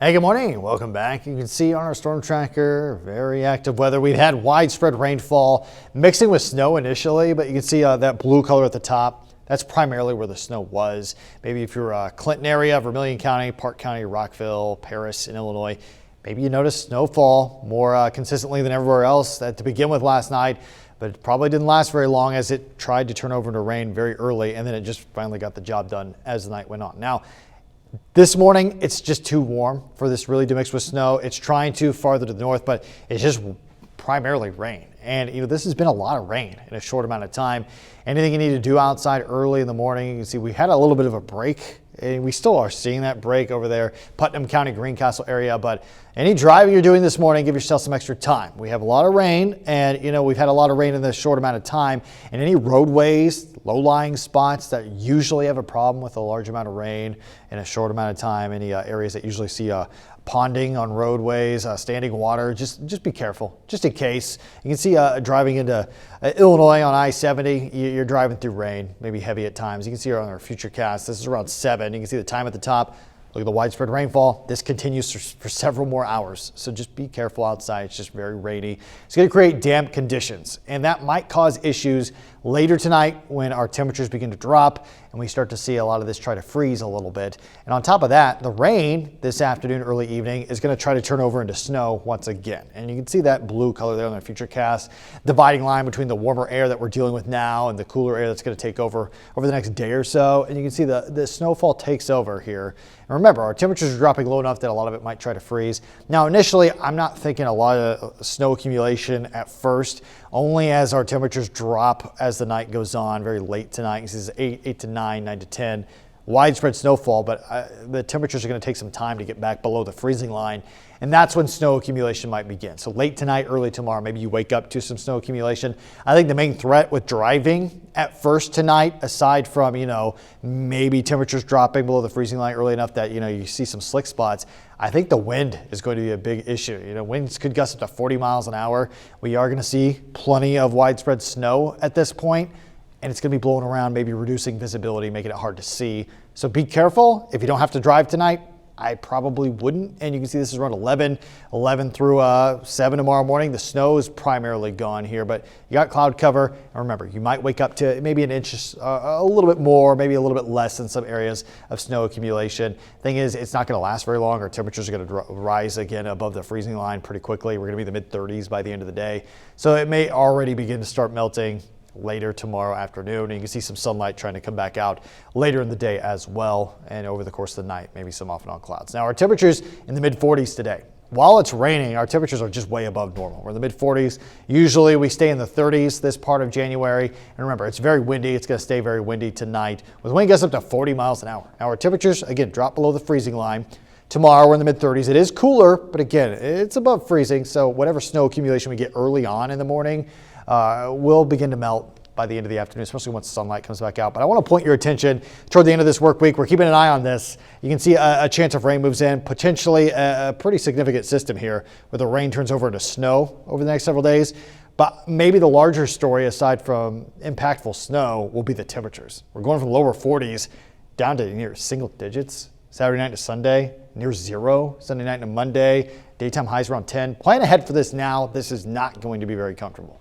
Hey, good morning. Welcome back. You can see on our storm tracker, very active weather. We've had widespread rainfall mixing with snow initially, but you can see that blue color at the top. That's primarily where the snow was. Maybe if you're Clinton area, Vermilion County, Park County, Rockville, Paris in Illinois, maybe you noticed snowfall more consistently than everywhere else to begin with last night, but it probably didn't last very long as it tried to turn over into rain very early, and then it just finally got the job done as the night went on. Now, this morning, it's just too warm for this really to mix with snow. It's trying to farther to the north, but it's just primarily rain. And this has been a lot of rain in a short amount of time. Anything you need to do outside early in the morning, you can see we had a little bit of a break, and we still are seeing that break over there, Putnam County, Greencastle area. But any driving you're doing this morning, give yourself some extra time. We have a lot of rain, and we've had a lot of rain in this short amount of time. And any roadways, low-lying spots that usually have a problem with a large amount of rain in a short amount of time, any areas that usually see ponding on roadways, standing water, just be careful, just in case. You can see driving into Illinois on I-70, you're driving through rain, maybe heavy at times. You can see on our future cast, this is around 7. You can see the time at the top. Look at the widespread rainfall. This continues for several more hours, so just be careful outside. It's just very rainy. It's going to create damp conditions, and that might cause issues later tonight when our temperatures begin to drop and we start to see a lot of this try to freeze a little bit. And on top of that, the rain this afternoon, early evening is going to try to turn over into snow once again. And you can see that blue color there on the future cast, dividing line between the warmer air that we're dealing with now and the cooler air that's going to take over the next day or so. And you can see the snowfall takes over here. And remember, our temperatures are dropping low enough that a lot of it might try to freeze. Now, initially, I'm not thinking a lot of snow accumulation at first, only as our temperatures drop as the night goes on, very late tonight. This is 8 to 9, 9 to 10. Widespread snowfall, but the temperatures are going to take some time to get back below the freezing line, and that's when snow accumulation might begin. So late tonight, early tomorrow, maybe you wake up to some snow accumulation. I think the main threat with driving at first tonight, aside from, maybe temperatures dropping below the freezing line early enough that, you see some slick spots, I think the wind is going to be a big issue. Winds could gust up to 40 miles an hour. We are going to see plenty of widespread snow at this point, and it's going to be blowing around, maybe reducing visibility, making it hard to see. So be careful. If you don't have to drive tonight, I probably wouldn't. And you can see this is around 11 through 7 tomorrow morning. The snow is primarily gone here, but you got cloud cover. And remember, you might wake up to maybe an inch, a little bit more, maybe a little bit less in some areas of snow accumulation. Thing is, it's not going to last very long. Our temperatures are going to rise again above the freezing line pretty quickly. We're going to be in the mid-30s by the end of the day. So it may already begin to start melting later tomorrow afternoon, and you can see some sunlight trying to come back out later in the day as well, and over the course of the night, maybe some off and on clouds. Now, our temperatures in the mid-40s today. While it's raining, our temperatures are just way above normal. We're in the mid-40s. Usually we stay in the 30s this part of January, and remember, it's very windy. It's going to stay very windy tonight with wind gusts up to 40 miles an hour. Now, our temperatures, again, drop below the freezing line. Tomorrow, we're in the mid-30s. It is cooler, but again, it's above freezing, so whatever snow accumulation we get early on in the morning will begin to melt by the end of the afternoon, especially once sunlight comes back out. But I want to point your attention toward the end of this work week. We're keeping an eye on this. You can see a chance of rain moves in, potentially a pretty significant system here where the rain turns over into snow over the next several days. But maybe the larger story, aside from impactful snow, will be the temperatures. We're going from lower 40s down to near single digits Saturday night to Sunday, near 0 Sunday night to Monday. Daytime highs around 10. Plan ahead for this now. This is not going to be very comfortable.